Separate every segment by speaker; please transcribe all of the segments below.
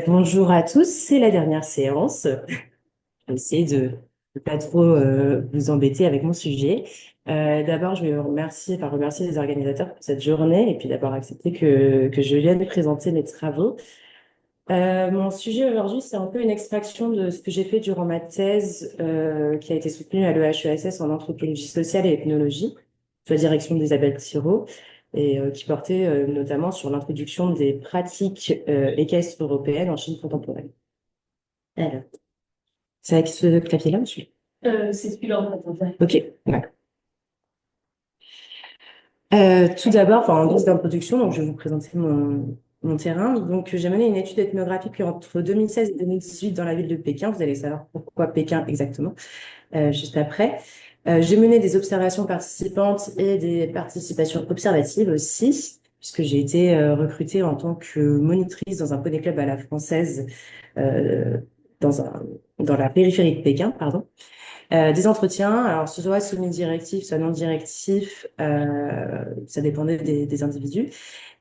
Speaker 1: Bonjour à tous, c'est la dernière séance. Je vais essayer de ne pas trop vous embêter avec mon sujet. D'abord, je vais remercier les organisateurs pour cette journée et puis d'avoir accepté que je vienne présenter mes travaux. Mon sujet aujourd'hui, c'est un peu une extraction de ce que j'ai fait durant ma thèse qui a été soutenue à l'EHESS en anthropologie sociale et ethnologie, sous la direction d'Isabelle Thiraud, et qui portait notamment sur l'introduction des pratiques équestres européennes en Chine contemporaine. Alors, c'est avec ce clavier-là, monsieur? C'est celui-là, en fait. Ok, d'accord. Tout d'abord, en guise d'introduction, donc je vais vous présenter mon terrain. Donc, j'ai mené une étude ethnographique entre 2016 et 2018 dans la ville de Pékin. Vous allez savoir pourquoi Pékin exactement, juste après. J'ai mené des observations participantes et des participations observatives aussi, puisque j'ai été recrutée en tant que monitrice dans un poney club à la française euh, dans dans la périphérie de Pékin, pardon. Des entretiens, alors soit semi-directifs, soit non directifs, ça dépendait des individus.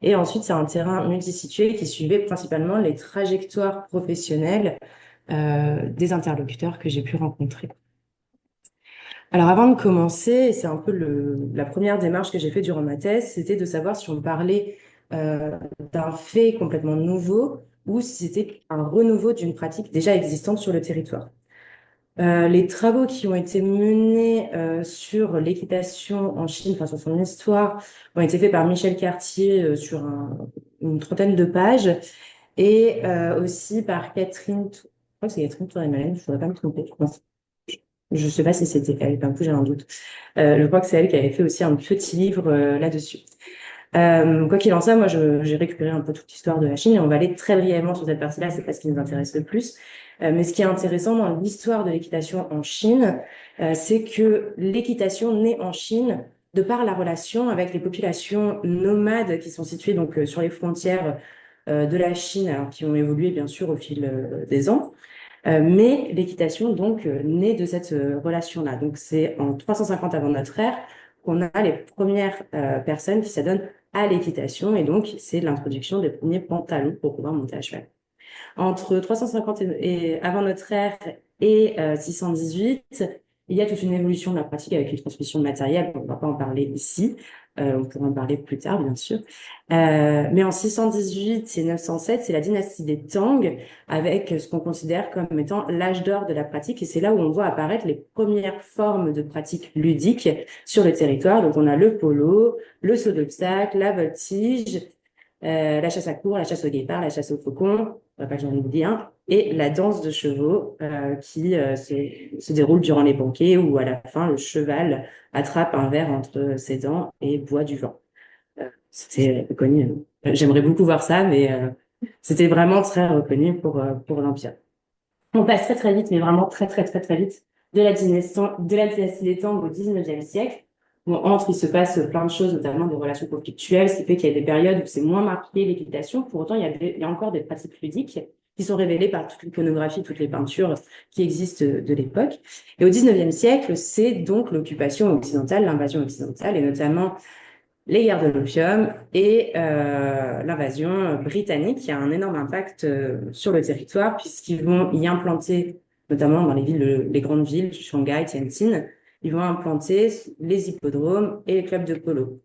Speaker 1: Et ensuite, c'est un terrain multisitué qui suivait principalement les trajectoires professionnelles des interlocuteurs que j'ai pu rencontrer. Alors avant de commencer, c'est un peu la première démarche que j'ai faite durant ma thèse, c'était de savoir si on parlait d'un fait complètement nouveau ou si c'était un renouveau d'une pratique déjà existante sur le territoire. Les travaux qui ont été menés sur l'équitation en Chine, enfin sur son histoire, ont été faits par Michel Cartier sur une trentaine de pages et aussi par Catherine, je crois que c'est Catherine Touré-Malène, je ne voudrais pas me tromper, je ne sais pas si c'était elle, d'un coup j'ai un doute. Je crois que c'est elle qui avait fait aussi un petit livre là-dessus. Quoi qu'il en soit, moi, j'ai récupéré un peu toute l'histoire de la Chine et on va aller très brièvement sur cette partie-là, c'est pas ce qui nous intéresse le plus. Mais ce qui est intéressant dans l'histoire de l'équitation en Chine, c'est que l'équitation naît en Chine de par la relation avec les populations nomades qui sont situées donc sur les frontières de la Chine, alors qui ont évolué bien sûr au fil des ans. Mais l'équitation, donc, naît de cette relation-là. Donc, c'est en 350 avant notre ère qu'on a les premières personnes qui s'adonnent à l'équitation. Et donc, c'est l'introduction des premiers pantalons pour pouvoir monter à cheval. Entre 350 avant notre ère et 618, il y a toute une évolution de la pratique avec une transmission de matériel. On ne va pas en parler ici. On pourra en parler plus tard, bien sûr. Mais en 618 et 907, c'est la dynastie des Tang, avec ce qu'on considère comme étant l'âge d'or de la pratique. Et c'est là où on voit apparaître les premières formes de pratiques ludiques sur le territoire. Donc, on a le polo, le saut d'obstacle, la voltige, la chasse à courre, la chasse au guépard, la chasse au faucon, on va pas que j'en oublie un, et la danse de chevaux qui se déroule durant les banquets où à la fin le cheval attrape un ver entre ses dents et boit du vent. C'était reconnu. J'aimerais beaucoup voir ça, mais c'était vraiment très reconnu pour l'Empire. On passe très très vite, mais vraiment très très très très vite, de la dynastie des Tang au 19e siècle. Bon, entre, il se passe plein de choses, notamment des relations conflictuelles, ce qui fait qu'il y a des périodes où c'est moins marqué l'équitation. Pour autant, il y a encore des pratiques ludiques qui sont révélées par toute l'iconographie, toutes les peintures qui existent de l'époque. Et au 19e siècle, c'est donc l'occupation occidentale, l'invasion occidentale, et notamment les guerres de l'opium et l'invasion britannique qui a un énorme impact sur le territoire puisqu'ils vont y implanter, notamment dans les grandes villes, Shanghai, Tianjin, ils vont implanter les hippodromes et les clubs de polo.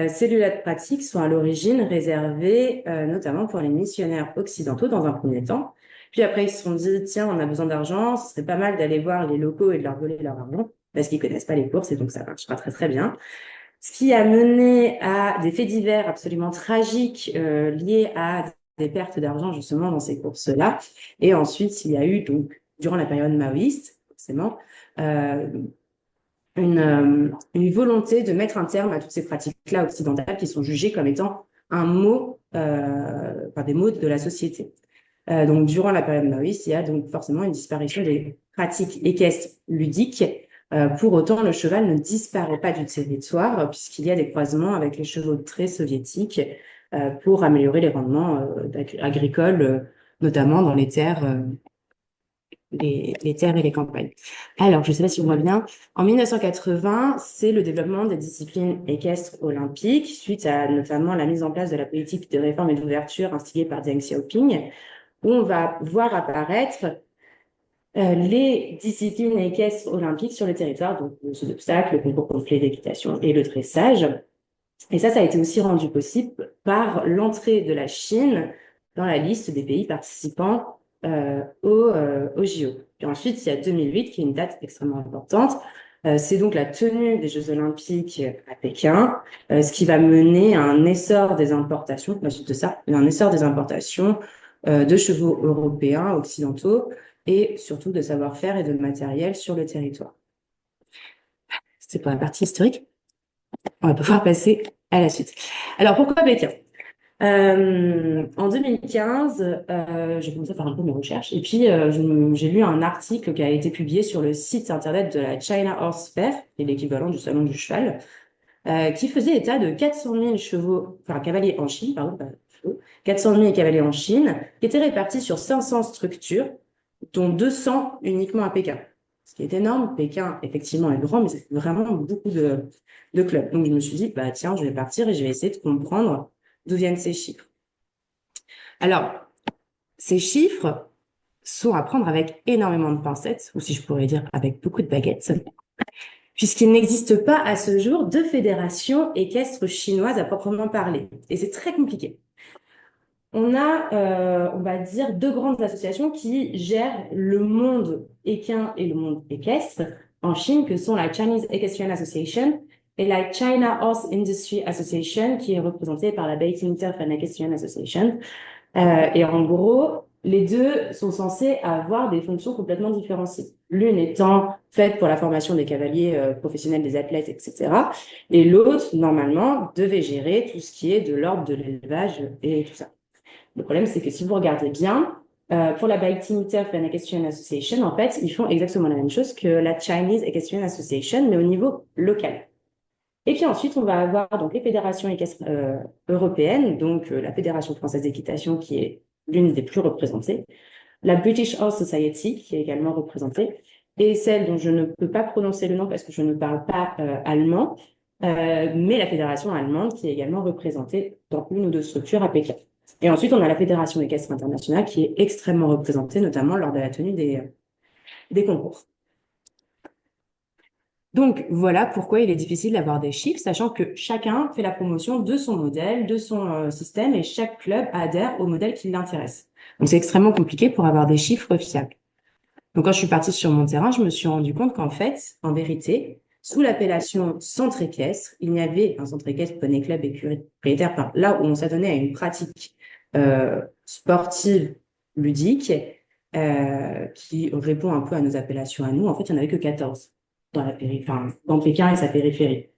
Speaker 1: Ces lieux-là de pratique sont à l'origine réservés notamment pour les missionnaires occidentaux dans un premier temps. Puis après, ils se sont dit, tiens, on a besoin d'argent, ce serait pas mal d'aller voir les locaux et de leur voler leur argent parce qu'ils connaissent pas les courses et donc ça marchera très très bien. Ce qui a mené à des faits divers absolument tragiques liés à des pertes d'argent justement dans ces courses-là. Et ensuite, il y a eu, donc, durant la période maoïste, forcément, euh, une volonté de mettre un terme à toutes ces pratiques-là occidentales qui sont jugées comme étant un mot, enfin, des mots de la société. Donc, durant la période maoïste, il y a donc forcément une disparition des pratiques équestres ludiques. Pour autant, le cheval ne disparaît pas du territoire puisqu'il y a des croisements avec les chevaux de trait soviétiques pour améliorer les rendements agricoles, notamment dans les terres les terres et les campagnes. Alors, je ne sais pas si on voit bien. En 1980, c'est le développement des disciplines équestres olympiques, suite à notamment la mise en place de la politique de réforme et d'ouverture instigée par Deng Xiaoping, où on va voir apparaître les disciplines équestres olympiques sur le territoire, donc le saut d'obstacles, le concours complet d'équitation et le dressage. Et ça a été aussi rendu possible par l'entrée de la Chine dans la liste des pays participants au JO. Puis ensuite, il y a 2008, qui est une date extrêmement importante. C'est donc la tenue des Jeux Olympiques à Pékin, ce qui va mener à un essor des importations, la suite de ça, un essor des importations de chevaux européens, occidentaux, et surtout de savoir-faire et de matériel sur le territoire. C'est pour la partie historique. On va pouvoir passer à la suite. Alors, pourquoi Pékin? En 2015, j'ai commencé à faire un peu mes recherches et puis j'ai lu un article qui a été publié sur le site internet de la China Horse Fair, qui est l'équivalent du salon du cheval, qui faisait état de 400 000 chevaux, enfin cavaliers en Chine, pardon, pas chevaux, 400 000 cavaliers en Chine, qui étaient répartis sur 500 structures, dont 200 uniquement à Pékin. Ce qui est énorme. Pékin, effectivement, est grand, mais c'est vraiment beaucoup de clubs. Donc, je me suis dit, bah, tiens, je vais partir et je vais essayer de comprendre d'où viennent ces chiffres. Alors, ces chiffres sont à prendre avec énormément de pincettes, ou si je pourrais dire avec beaucoup de baguettes, puisqu'il n'existe pas à ce jour de fédération équestre chinoise à proprement parler. Et c'est très compliqué. On a, on va dire, deux grandes associations qui gèrent le monde équin et le monde équestre en Chine, que sont la Chinese Equestrian Association et la China Horse Industry Association, qui est représentée par la Beijing Turf and Equestrian Association. Et en gros, les deux sont censés avoir des fonctions complètement différenciées. L'une étant faite pour la formation des cavaliers professionnels, des athlètes, etc. Et l'autre, normalement, devait gérer tout ce qui est de l'ordre de l'élevage et tout ça. Le problème, c'est que si vous regardez bien, pour la Beijing Turf and Equestrian Association, en fait, ils font exactement la même chose que la Chinese Equestrian Association, mais au niveau local. Et puis ensuite, on va avoir donc les fédérations équestres européennes, donc la Fédération française d'équitation, qui est l'une des plus représentées, la British Horse Society, qui est également représentée, et celle dont je ne peux pas prononcer le nom parce que je ne parle pas allemand, mais la Fédération allemande, qui est également représentée dans une ou deux structures à Pékin. Et ensuite, on a la Fédération équestre internationale, qui est extrêmement représentée, notamment lors de la tenue des concours. Donc, voilà pourquoi il est difficile d'avoir des chiffres, sachant que chacun fait la promotion de son modèle, de son système, et chaque club adhère au modèle qui l'intéresse. Donc, c'est extrêmement compliqué pour avoir des chiffres fiables. Donc, quand je suis partie sur mon terrain, je me suis rendu compte qu'en fait, en vérité, sous l'appellation centre équestre, il y avait un centre équestre, poney club, écurie propriétaire, enfin, là où on s'adonnait à une pratique sportive ludique qui répond un peu à nos appellations à nous. En fait, il n'y en avait que 14 dans la dans Pékin et sa périphérie.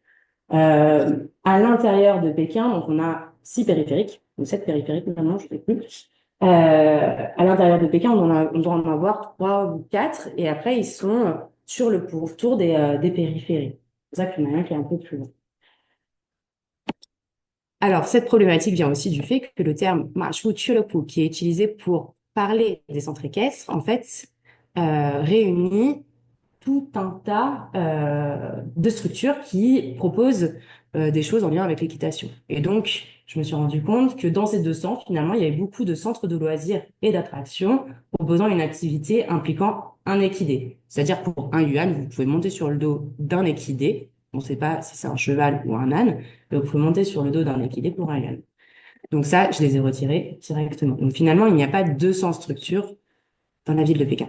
Speaker 1: À l'intérieur de Pékin, donc on a 6 périphériques, ou 7 périphériques maintenant, je ne sais plus. À l'intérieur de Pékin, on doit en avoir 3 ou 4, et après, ils sont sur le pourtour des périphéries. C'est pour ça qu'il y en a un qui est un peu plus long. Alors, cette problématique vient aussi du fait que le terme Mashu Chulopu, qui est utilisé pour parler des centres équestres, en fait, réunit tout un tas de structures qui proposent des choses en lien avec l'équitation. Et donc, je me suis rendu compte que dans ces deux centres, finalement, il y avait beaucoup de centres de loisirs et d'attractions proposant une activité impliquant un équidé. C'est-à-dire, pour un yuan, vous pouvez monter sur le dos d'un équidé. On ne sait pas si c'est un cheval ou un âne, mais vous pouvez monter sur le dos d'un équidé pour un yuan. Donc ça, je les ai retirés directement. Donc finalement, il n'y a pas 200 structures dans la ville de Pékin.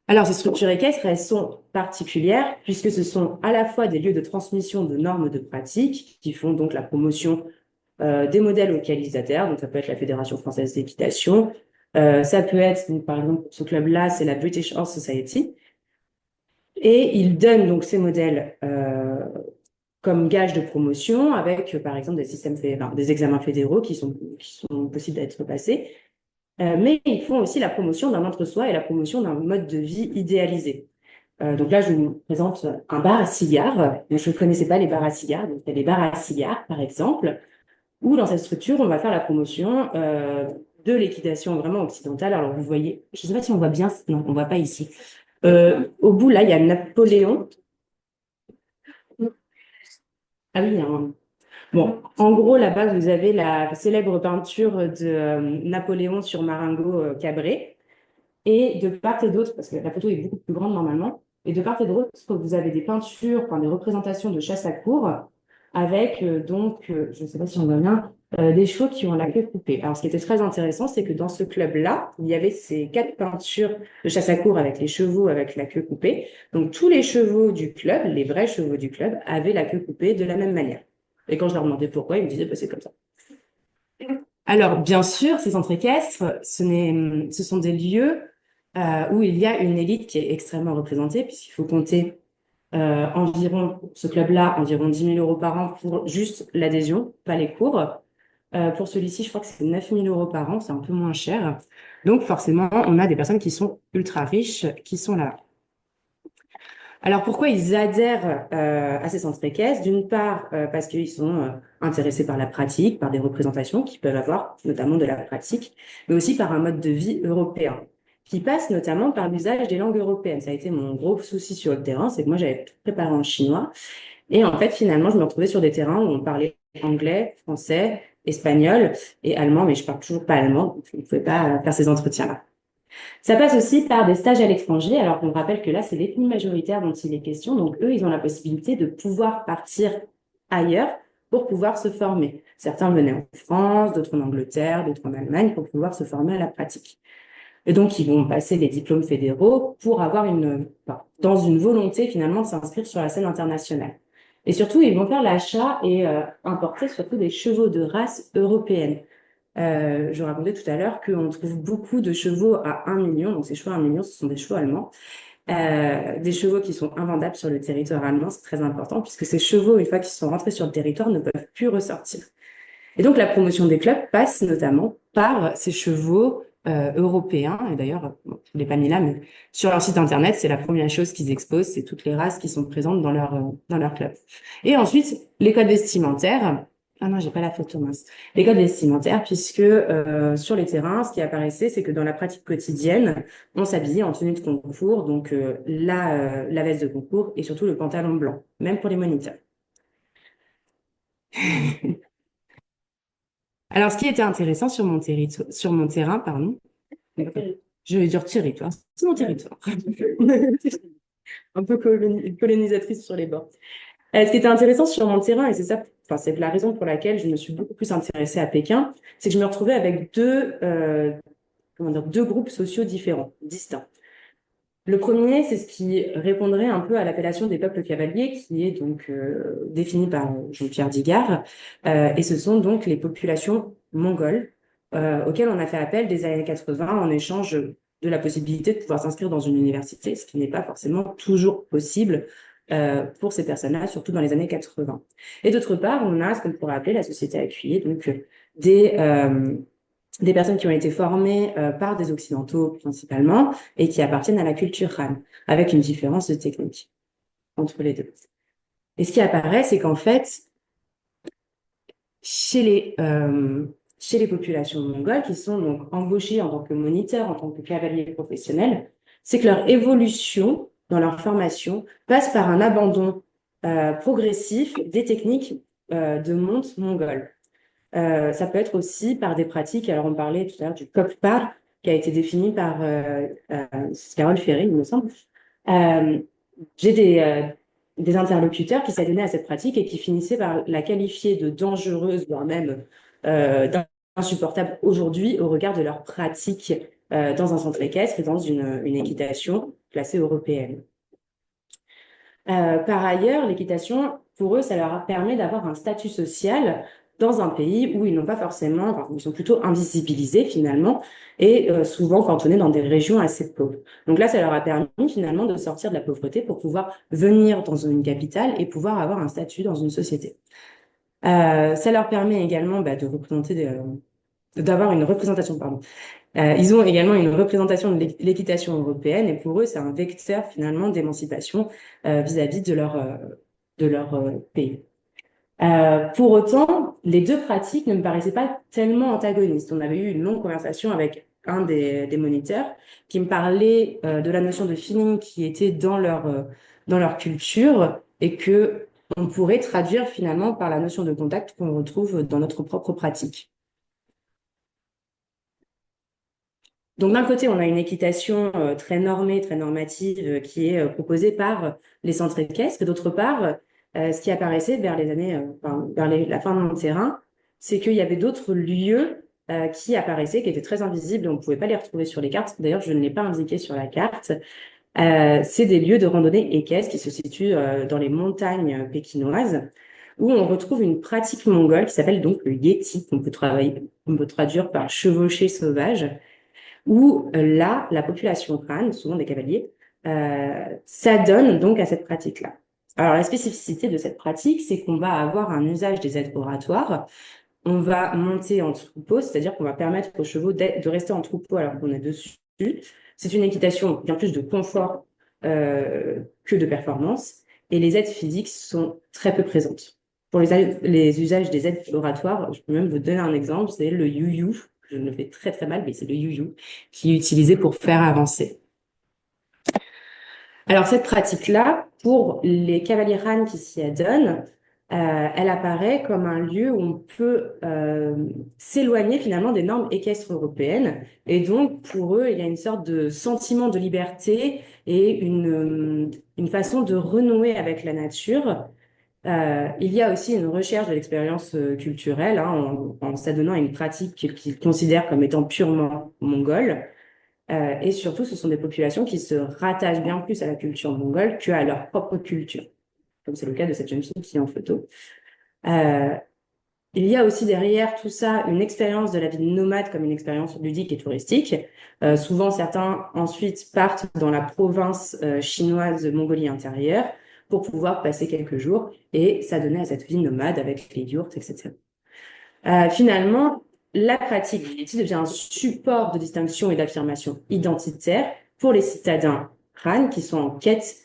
Speaker 1: Alors, ces structures équestres, elles sont particulières puisque ce sont à la fois des lieux de transmission de normes de pratique qui font donc la promotion des modèles auxquels ils adhèrent. Donc, ça peut être la Fédération française d'équitation. Ça peut être, donc, par exemple, ce club-là, c'est la British Horse Society. Et ils donnent donc ces modèles comme gage de promotion avec, par exemple, des examens fédéraux qui sont possibles d'être passés. Mais ils font aussi la promotion d'un entre-soi et la promotion d'un mode de vie idéalisé. Donc là, je vous présente un bar à cigares. Je ne connaissais pas les bars à cigares. Donc, il y a les bars à cigares, par exemple, où dans cette structure, on va faire la promotion de l'équitation vraiment occidentale. Alors, vous voyez, je ne sais pas si on voit bien, non, on ne voit pas ici. Au bout, là, il y a Napoléon. Ah oui, bon, en gros, là-bas, vous avez la célèbre peinture de Napoléon sur Marengo Cabré. Et de part et d'autre, parce que la photo est beaucoup plus grande normalement, et de part et d'autre, vous avez des peintures, enfin des représentations de chasse à courre, avec je ne sais pas si on voit bien, des chevaux qui ont la queue coupée. Alors, ce qui était très intéressant, c'est que dans ce club-là, il y avait ces 4 peintures de chasse à courre avec les chevaux avec la queue coupée. Donc, tous les chevaux du club, les vrais chevaux du club, avaient la queue coupée de la même manière. Et quand je leur demandais pourquoi, ils me disaient, bah, c'est comme ça. Alors, bien sûr, ces centres équestres, ce sont des lieux où il y a une élite qui est extrêmement représentée, puisqu'il faut compter ce club-là, environ 10 000 euros par an pour juste l'adhésion, pas les cours. Pour celui-ci, je crois que c'est 9 000 euros par an, c'est un peu moins cher. Donc, forcément, on a des personnes qui sont ultra riches qui sont là. Alors, pourquoi ils adhèrent à ces centres équestres? D'une part, parce qu'ils sont intéressés par la pratique, par des représentations qu'ils peuvent avoir, notamment de la pratique, mais aussi par un mode de vie européen, qui passe notamment par l'usage des langues européennes. Ça a été mon gros souci sur le terrain, c'est que moi, j'avais tout préparé en chinois. Et en fait, finalement, je me retrouvais sur des terrains où on parlait anglais, français, espagnol et allemand, mais je parle toujours pas allemand, donc je ne pouvais pas faire ces entretiens-là. Ça passe aussi par des stages à l'étranger, alors qu'on rappelle que là, c'est l'ethnie majoritaire dont il est question. Donc, eux, ils ont la possibilité de pouvoir partir ailleurs pour pouvoir se former. Certains venaient en France, d'autres en Angleterre, d'autres en Allemagne pour pouvoir se former à la pratique. Et donc, ils vont passer les diplômes fédéraux pour avoir dans une volonté finalement de s'inscrire sur la scène internationale. Et surtout, ils vont faire l'achat et importer surtout des chevaux de race européenne. Je racontais tout à l'heure qu'on trouve beaucoup de chevaux à 1 million. Donc, ces chevaux à 1 million, ce sont des chevaux allemands. Des chevaux qui sont invendables sur le territoire allemand, c'est très important, puisque ces chevaux, une fois qu'ils sont rentrés sur le territoire, ne peuvent plus ressortir. Et donc, la promotion des clubs passe notamment par ces chevaux européens. Et d'ailleurs, bon, je ne l'ai pas mis là, mais sur leur site internet, c'est la première chose qu'ils exposent, c'est toutes les races qui sont présentes dans leur club. Et ensuite, les codes vestimentaires. Ah non, j'ai pas la photo, mince. Les codes vestimentaires, puisque sur les terrains, ce qui apparaissait, c'est que dans la pratique quotidienne, on s'habillait en tenue de concours, donc la veste de concours et surtout le pantalon blanc, même pour les moniteurs. Alors, ce qui était intéressant sur mon terrain, pardon, je vais dire territoire, c'est mon territoire. Un peu colonisatrice sur les bords. Ce qui était intéressant sur mon terrain, et c'est ça, enfin, c'est la raison pour laquelle je me suis beaucoup plus intéressée à Pékin, c'est que je me retrouvais avec deux groupes sociaux différents, distincts. Le premier, c'est ce qui répondrait un peu à l'appellation des peuples cavaliers, qui est donc définie par Jean-Pierre Digard, et ce sont donc les populations mongoles auxquelles on a fait appel des années 80 en échange de la possibilité de pouvoir s'inscrire dans une université, ce qui n'est pas forcément toujours possible pour ces personnes-là, surtout dans les années 80. Et d'autre part, on a ce qu'on pourrait appeler la société accueillie, donc des personnes qui ont été formées par des Occidentaux principalement et qui appartiennent à la culture Han, avec une différence de technique entre les deux. Et ce qui apparaît, c'est qu'en fait, chez les populations mongoles qui sont donc embauchées en tant que moniteurs, en tant que cavaliers professionnels, c'est que leur évolution dans leur formation passe par un abandon progressif des techniques de monte mongole. Ça peut être aussi par des pratiques, alors on parlait tout à l'heure du Kokpa, qui a été défini par Carole Ferry, il me semble. J'ai des interlocuteurs qui s'adonnaient à cette pratique et qui finissaient par la qualifier de dangereuse, voire même insupportable aujourd'hui au regard de leur pratique dans un centre équestre et dans une équitation classée européenne. Par ailleurs, l'équitation, pour eux, ça leur permet d'avoir un statut social dans un pays où ils n'ont pas forcément, enfin, ils sont plutôt invisibilisés finalement, et souvent cantonnés dans des régions assez pauvres. Donc là, ça leur a permis finalement de sortir de la pauvreté pour pouvoir venir dans une capitale et pouvoir avoir un statut dans une société. Ça leur permet également de représenter d'avoir une représentation, pardon. Ils ont également une représentation de l'équitation européenne et pour eux, c'est un vecteur finalement d'émancipation vis-à-vis de leur pays. Pour autant, les deux pratiques ne me paraissaient pas tellement antagonistes. On avait eu une longue conversation avec un des moniteurs qui me parlait de la notion de feeling qui était dans leur culture et que on pourrait traduire finalement par la notion de contact qu'on retrouve dans notre propre pratique. Donc d'un côté, on a une équitation très normée, très normative, qui est proposée par les centres équestres. D'autre part, ce qui apparaissait vers les années, enfin, vers la fin de mon terrain, c'est qu'il y avait d'autres lieux qui apparaissaient, qui étaient très invisibles, on ne pouvait pas les retrouver sur les cartes. D'ailleurs, je ne l'ai pas indiqué sur la carte. C'est des lieux de randonnée équestre qui se situent dans les montagnes pékinoises, où on retrouve une pratique mongole qui s'appelle donc le yéti, qu'on peut traduire par chevauché sauvage où là, la population crâne, souvent des cavaliers, s'adonne donc à cette pratique-là. Alors, la spécificité de cette pratique, c'est qu'on va avoir un usage des aides oratoires. On va monter en troupeau, c'est-à-dire qu'on va permettre aux chevaux de rester en troupeau alors qu'on est dessus. C'est une équitation bien plus de confort que de performance. Et les aides physiques sont très peu présentes. Pour les usages des aides oratoires, je peux même vous donner un exemple, c'est le you-you. Je le fais très très mal, mais c'est le you-you qui est utilisé pour faire avancer. Alors cette pratique-là, pour les cavaliers Han qui s'y adonnent, elle apparaît comme un lieu où on peut s'éloigner finalement des normes équestres européennes. Et donc pour eux, il y a une sorte de sentiment de liberté et une façon de renouer avec la nature. Il y a aussi une recherche de l'expérience culturelle hein, en s'adonnant à une pratique qu'ils considèrent comme étant purement mongole. Et surtout, ce sont des populations qui se rattachent bien plus à la culture mongole qu'à leur propre culture, comme c'est le cas de cette jeune fille qui est en photo. Euh, il y a aussi derrière tout ça une expérience de la vie de nomade comme une expérience ludique et touristique. Souvent, certains ensuite partent dans la province chinoise de Mongolie intérieure pour pouvoir passer quelques jours et s'adonner à cette vie nomade avec les yurts, etc. Finalement, la pratique politique devient un support de distinction et d'affirmation identitaire pour les citadins Han qui sont en quête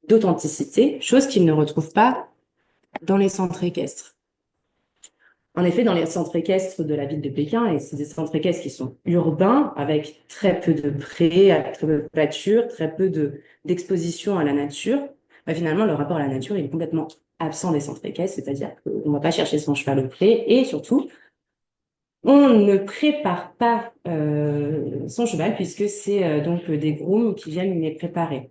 Speaker 1: d'authenticité, chose qu'ils ne retrouvent pas dans les centres équestres. En effet, dans les centres équestres de la ville de Pékin, et c'est des centres équestres qui sont urbains, avec très peu de prés, avec très peu de pâture, très peu d'exposition à la nature, bah, finalement, le rapport à la nature, il est complètement absent des centres équestres, c'est-à-dire qu'on ne va pas chercher son cheval au pré, et surtout, on ne prépare pas son cheval puisque c'est donc des grooms qui viennent les préparer.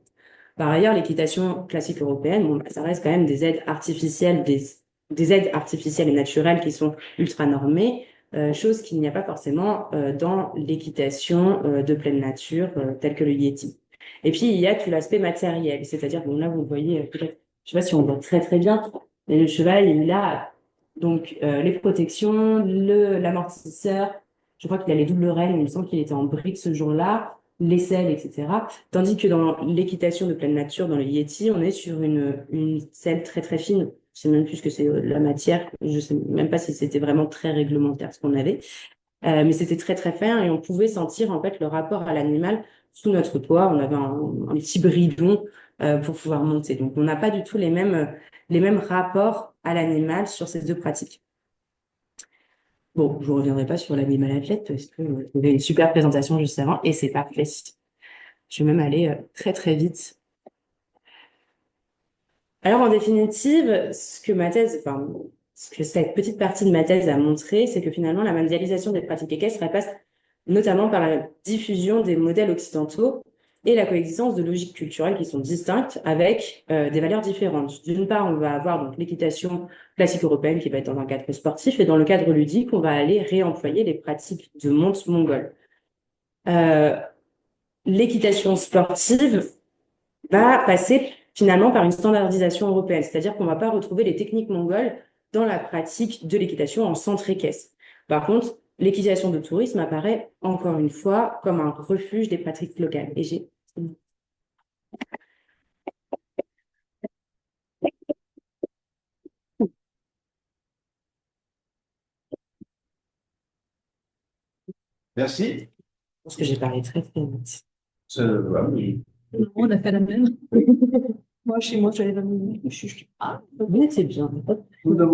Speaker 1: Par ailleurs, l'équitation classique européenne, bon, bah, ça reste quand même des aides artificielles, des aides artificielles et naturelles qui sont ultra normées, chose qu'il n'y a pas forcément dans l'équitation de pleine nature telle que le Yéti. Et puis, il y a tout l'aspect matériel, c'est-à-dire, bon, là, vous voyez, peut-être, je sais pas si on voit très très bien, mais le cheval, il a donc les protections, l'amortisseur, je crois qu'il a les doubles rênes, il me semble qu'il était en brique ce jour-là, les selles, etc. Tandis que dans l'équitation de pleine nature, dans le Yéti, on est sur une selle très très fine. Je sais même plus ce que c'est la matière. Je sais même pas si c'était vraiment très réglementaire ce qu'on avait. Mais c'était très très fin et on pouvait sentir en fait le rapport à l'animal sous notre toit. On avait un petit bridon pour pouvoir monter. Donc on n'a pas du tout les mêmes rapports à l'animal sur ces deux pratiques. Bon, je ne reviendrai pas sur l'animal athlète parce que vous avez une super présentation juste avant et c'est parfait. Je vais même aller très très vite. Alors en définitive, ce que ma thèse, enfin, ce que cette petite partie de ma thèse a montré, c'est que finalement la mondialisation des pratiques équestres elle passe notamment par la diffusion des modèles occidentaux et la coexistence de logiques culturelles qui sont distinctes avec des valeurs différentes. D'une part, on va avoir donc l'équitation classique européenne qui va être dans un cadre sportif et dans le cadre ludique, on va aller réemployer les pratiques de monte mongole. L'équitation sportive va passer finalement par une standardisation européenne, c'est-à-dire qu'on ne va pas retrouver les techniques mongoles dans la pratique de l'équitation en centre équestre. Par contre, l'équitation de tourisme apparaît encore une fois comme un refuge des pratiques locales. Et j'ai
Speaker 2: Merci.
Speaker 1: Je pense que j'ai parlé très très vite.
Speaker 2: Oui.
Speaker 3: Non, on a fait la même. Moi, chez moi, j'avais 20 minutes.
Speaker 1: Vous étiez bien.
Speaker 2: Nous avons